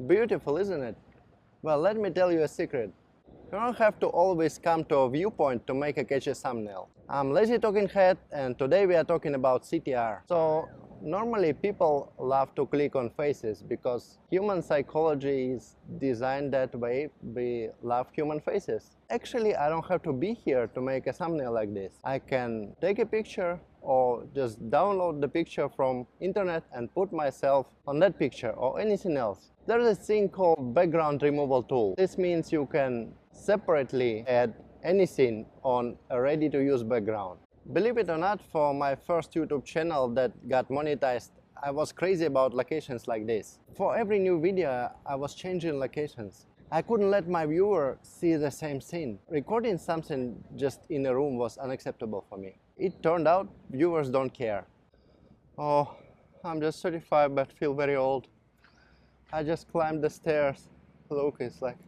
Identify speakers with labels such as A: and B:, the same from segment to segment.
A: Beautiful, isn't it? Well, let me tell you a secret. You don't have to always come to a viewpoint to make a catchy thumbnail. I'm Lazy Talking Head, and today we are talking about CTR. So normally people love to click on faces because human psychology is designed that way. We love human faces. Actually, I don't have to be here to make a thumbnail like this. I can take a picture or just download the picture from internet and put myself on that picture or anything else. There's a thing called background removal tool. This means you can separately add anything on a ready-to-use background. Believe it or not, for my first YouTube channel that got monetized, I was crazy about locations like this. For every new video, I was changing locations. I couldn't let my viewer see the same scene. Recording something just in a room was unacceptable for me. It turned out viewers don't care. Oh, I'm just 35 but feel very old. I just climbed the stairs. Look, it's like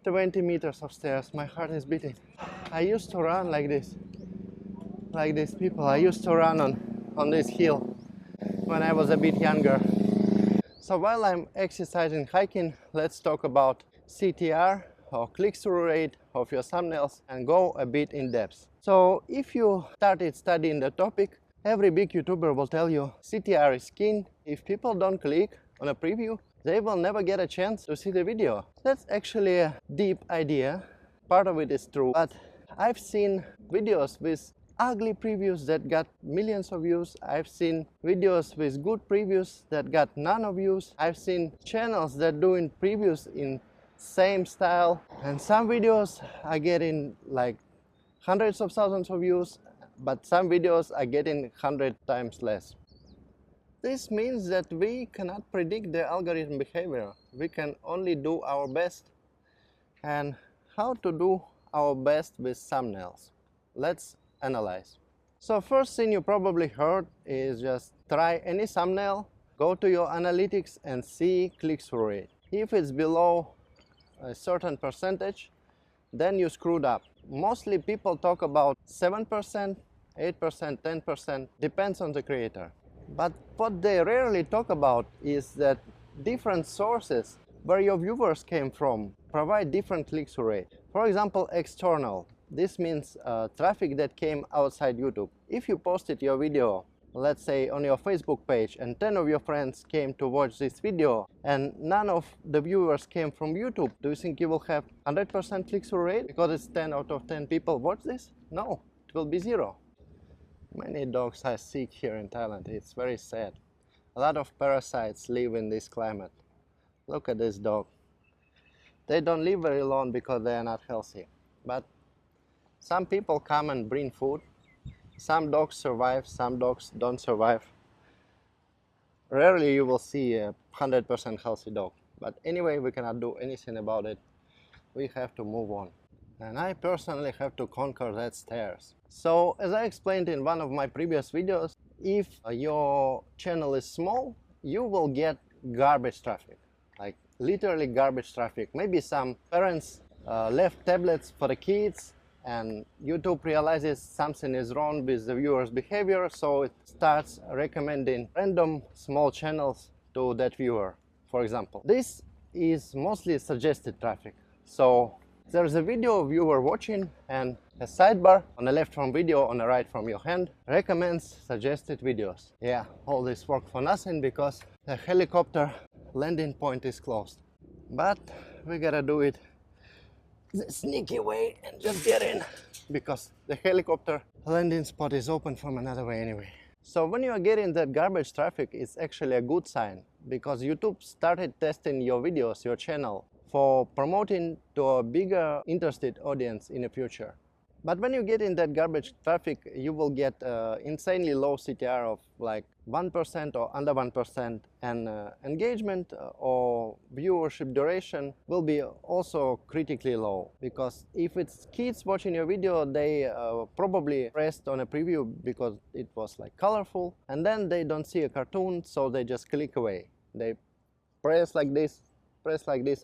A: 20 meters of stairs. My heart is beating. I used to run like this. Like these people. I used to run on this hill when I was a bit younger. So while I'm exercising hiking, let's talk about CTR or click-through rate of your thumbnails and go a bit in depth. So if you started studying the topic, every big YouTuber will tell you CTR is king. If people don't click on a preview, they will never get a chance to see the video. That's actually a deep idea. Part of it is true, but I've seen videos with ugly previews that got millions of views. I've seen videos with good previews that got none of views. I've seen channels that doing previews in same style, and some videos are getting like hundreds of thousands of views, but some videos are getting 100 times less. This means that we cannot predict the algorithm behavior. We can only do our best. And how to do our best with thumbnails? Let's analyze. So first thing you probably heard is just try any thumbnail, go to your analytics and see click-through rate. If it's below a certain percentage, then you screwed up. Mostly people talk about 7%, 8%, 10%, depends on the creator. But what they rarely talk about is that different sources where your viewers came from provide different click-through rate. For example, external. This means traffic that came outside YouTube. If you posted your video, let's say on your Facebook page, and 10 of your friends came to watch this video and none of the viewers came from YouTube, do you think you will have 100% click-through rate because it's 10 out of 10 people watch this? No, it will be 0. Many dogs are sick here in Thailand. It's very sad. A lot of parasites live in this climate. Look at this dog. They don't live very long because they are not healthy. But some people come and bring food. Some dogs survive, some dogs don't survive. Rarely you will see a 100% healthy dog. But anyway, we cannot do anything about it. We have to move on. And I personally have to conquer that stairs. So as I explained in one of my previous videos, if your channel is small, you will get garbage traffic. Like literally garbage traffic. Maybe some parents left tablets for the kids, and YouTube realizes something is wrong with the viewer's behavior, so it starts recommending random small channels to that viewer, for example. This is mostly suggested traffic. So there's a video viewer watching, and a sidebar on the left from video, on the right from your hand, recommends suggested videos. Yeah, all this work for nothing because the helicopter landing point is closed. But we gotta do it the sneaky way and just get in, because the helicopter landing spot is open from another way anyway. So when you are getting that garbage traffic, it's actually a good sign, because YouTube started testing your videos, your channel, for promoting to a bigger interested audience in the future. But when you get in that garbage traffic, you will get insanely low CTR of like 1% or under 1%, and engagement or viewership duration will be also critically low, because if it's kids watching your video, they probably pressed on a preview because it was like colorful, and then they don't see a cartoon, so they just click away. They press like this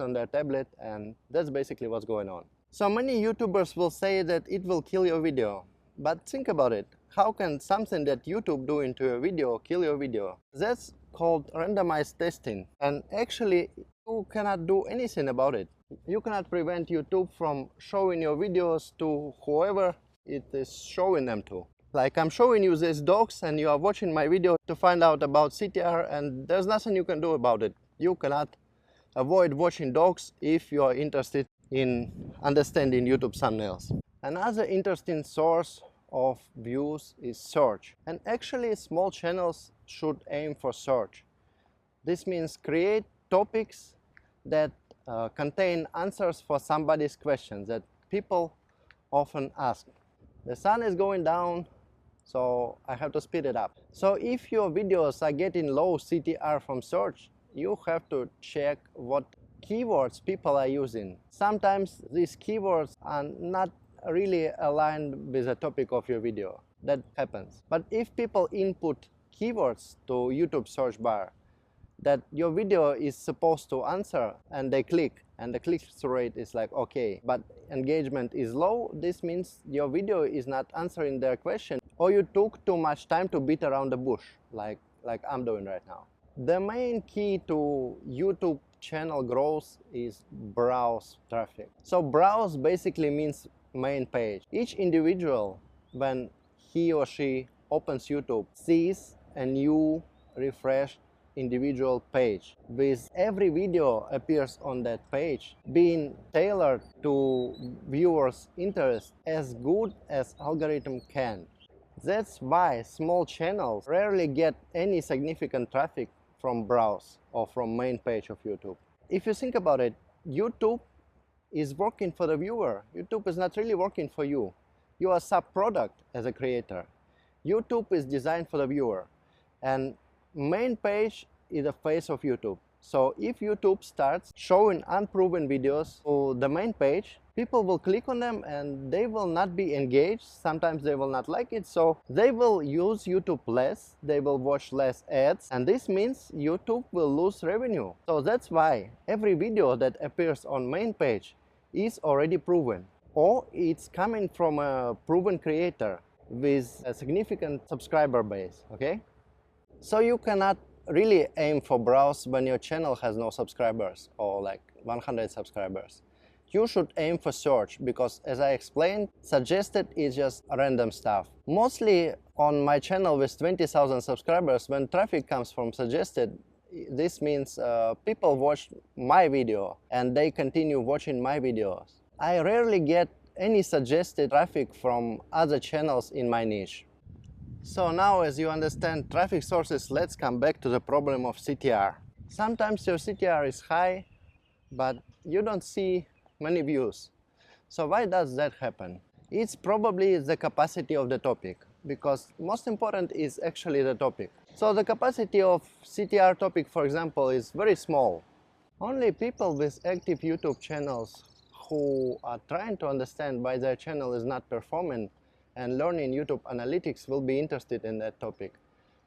A: on their tablet, and that's basically what's going on. So many YouTubers will say that it will kill your video, but think about it. How can something that YouTube do into a video kill your video? That's called randomized testing, and actually you cannot do anything about it. You cannot prevent YouTube from showing your videos to whoever it is showing them to. Like I'm showing you these dogs and you are watching my video to find out about CTR, and there's nothing you can do about it. You cannot avoid watching dogs if you are interested in understanding YouTube thumbnails. Another interesting source of views is search. And actually small channels should aim for search. This means create topics that contain answers for somebody's questions that people often ask. The sun is going down, so I have to speed it up. So if your videos are getting low CTR from search, you have to check what keywords people are using. Sometimes these keywords are not really aligned with the topic of your video. That happens. But if people input keywords to YouTube search bar that your video is supposed to answer and they click and the click-through rate is like okay, but engagement is low, this means your video is not answering their question, or you took too much time to beat around the bush like I'm doing right now. The main key to YouTube channel growth is browse traffic. So browse basically means main page. Each individual, when he or she opens YouTube, sees a new refreshed individual page with every video appears on that page being tailored to viewers' interest as good as algorithm can. That's why small channels rarely get any significant traffic from browse or from main page of YouTube. If you think about it, YouTube is working for the viewer. YouTube is not really working for you. You are a sub-product as a creator. YouTube is designed for the viewer, and main page is the face of YouTube. So if YouTube starts showing unproven videos to the main page, people will click on them and they will not be engaged. Sometimes they will not like it, so they will use YouTube less, they will watch less ads, and this means YouTube will lose revenue. So that's why every video that appears on main page is already proven, or it's coming from a proven creator with a significant subscriber base, okay? So you cannot really aim for browse when your channel has no subscribers or like 100 subscribers. You should aim for search because, as I explained, suggested is just random stuff. Mostly on my channel with 20,000 subscribers, when traffic comes from suggested, this means people watch my video and they continue watching my videos. I rarely get any suggested traffic from other channels in my niche. So now, as you understand traffic sources, let's come back to the problem of CTR. Sometimes your CTR is high, but you don't see many views. So why does that happen? It's probably the capacity of the topic, because most important is actually the topic. So the capacity of CTR topic, for example, is very small. Only people with active YouTube channels who are trying to understand why their channel is not performing and learning YouTube analytics will be interested in that topic.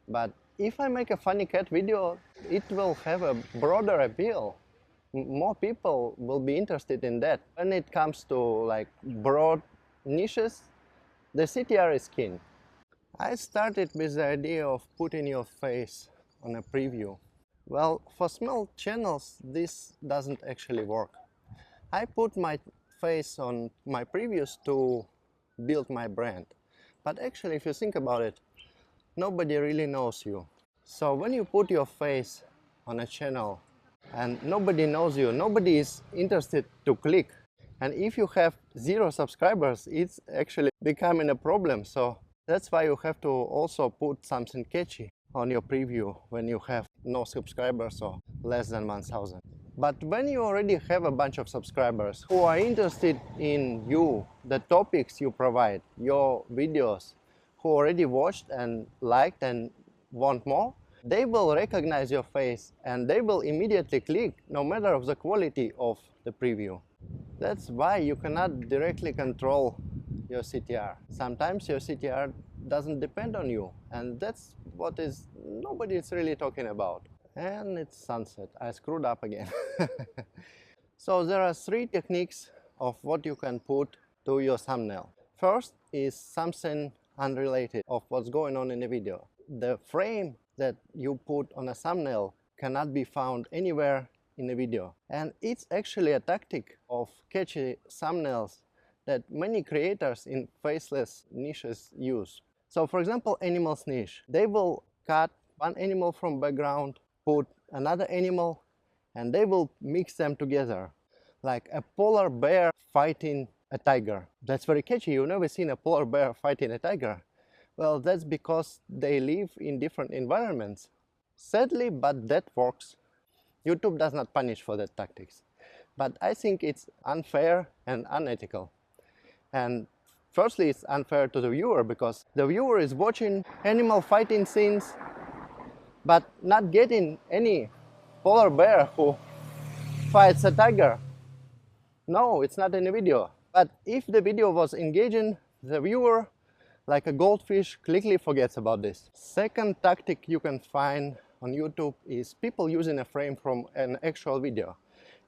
A: But if I make a funny cat video, it will have a broader appeal. More people will be interested in that. When it comes to like broad niches, the CTR is king. I started with the idea of putting your face on a preview. Well, for small channels, this doesn't actually work. I put my face on my previews to build my brand. But actually, if you think about it, nobody really knows you. So when you put your face on a channel and nobody knows you, nobody is interested to click. And if you have 0 subscribers, it's actually becoming a problem. So that's why you have to also put something catchy on your preview when you have no subscribers or less than 1,000. But when you already have a bunch of subscribers who are interested in you, the topics you provide, your videos, who already watched and liked and want more, they will recognize your face and they will immediately click, no matter of the quality of the preview. That's why you cannot directly control your CTR. Sometimes your CTR doesn't depend on you, and that's what nobody is really talking about. And it's sunset. I screwed up again. So there are 3 techniques of what you can put to your thumbnail. First is something unrelated of what's going on in the video. The frame that you put on a thumbnail cannot be found anywhere in a video. And it's actually a tactic of catchy thumbnails that many creators in faceless niches use. So for example, animals niche. They will cut one animal from background, put another animal, and they will mix them together. Like a polar bear fighting a tiger. That's very catchy. You've never seen a polar bear fighting a tiger. Well, that's because they live in different environments. Sadly, but that works. YouTube does not punish for that tactics. But I think it's unfair and unethical. And firstly, it's unfair to the viewer because the viewer is watching animal fighting scenes but not getting any polar bear who fights a tiger. No, it's not in the video. But if the video was engaging, the viewer, like a goldfish, quickly forgets about this. Second tactic you can find on YouTube is people using a frame from an actual video.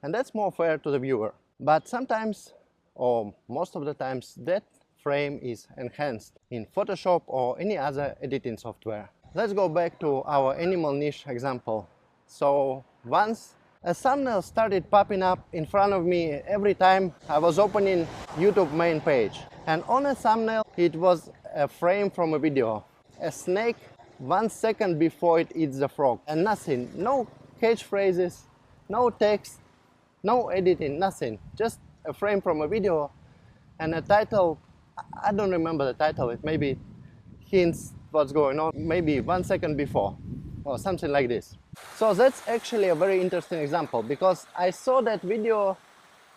A: And that's more fair to the viewer. But sometimes, or most of the times, that frame is enhanced in Photoshop or any other editing software. Let's go back to our animal niche example. So once a thumbnail started popping up in front of me every time I was opening YouTube main page. And on a thumbnail, it was a frame from a video. A snake 1 second before it eats the frog. And nothing, no catchphrases, no text, no editing, nothing. Just a frame from a video and a title. I don't remember the title. It maybe hints what's going on, maybe 1 second before or something like this. So that's actually a very interesting example because I saw that video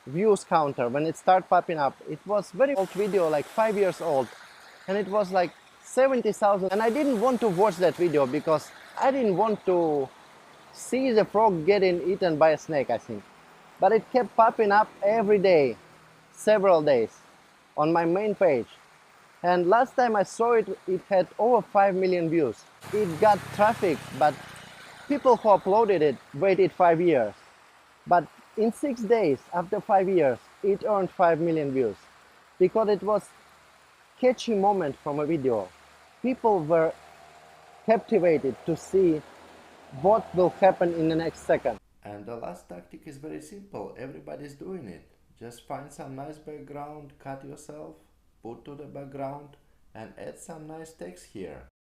A: views counter when it started popping up. It was very old video, like 5 years old, and it was like 70,000, and I didn't want to watch that video because I didn't want to see the frog getting eaten by a snake, I think. But it kept popping up every day, several days, on my main page. And last time I saw it, it had over 5 million views. It got traffic, but people who uploaded it waited 5 years. But in 6 days, after 5 years, it earned 5 million views. Because it was catchy moment from a video. People were captivated to see what will happen in the next second.
B: And the last tactic is very simple. Everybody's doing it. Just find some nice background, cut yourself, put to the background, and add some nice text here.